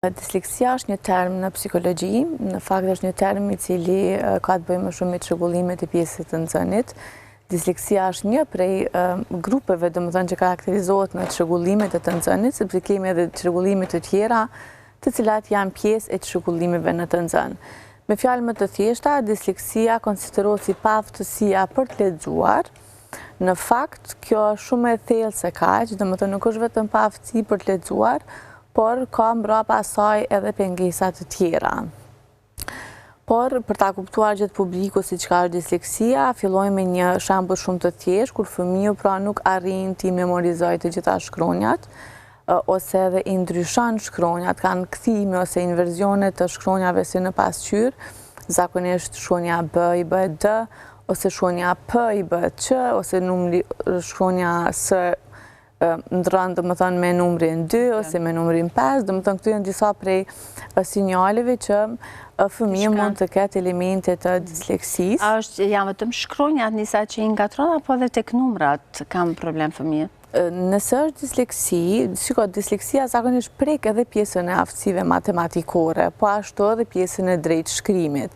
Disleksia është një term në psikologji, në fakt është një term I cili ka të bëjë më shumë me çrregullimet e pjesës të nxënit. Disleksia është një prej grupeve, domethënë, që karakterizohet në çrregullimet e të nxënit, sepse kemi edhe çrregullime të tjera, të cilat janë pjesë e çrregullimeve në të nxënë. Me fjalë më të thjeshta, disleksia konsiderohet si paaftësia për të lexuar. Në fakt, kjo është shumë e thellë se kaq, domethënë nuk është vetëm paaftësi për të lexuar, por ka mbrapa saj edhe pengesa të tjera. Por, për ta kuptuar gjithë publiku si çka është disleksia, fillojmë me një shembull shumë të thjeshtë, kur fëmiu pra nuk arrin t'i memorizojë të gjitha shkronjat, ose edhe I ndryshon shkronjat, kanë kthime ose inversione të shkronjave si në pasqyrë, zakonisht shkronja B I bëhet D, ose shkronja P I bëhet Q, ose shkronja S ndron domethënë me numrin 2 ose me numrin 5, domethënë këtu janë disa prej sinjaleve që fëmia mund të ketë elemente të disleksisë. A është janë vetëm shkronjat nisa që I ngatron apo edhe tek numrat kam problem fëmijët? Nëse është disleksi, disleksia zakonisht prek edhe pjesën e aftësive matematikore, po ashtu edhe pjesën e drejtë shkrimit.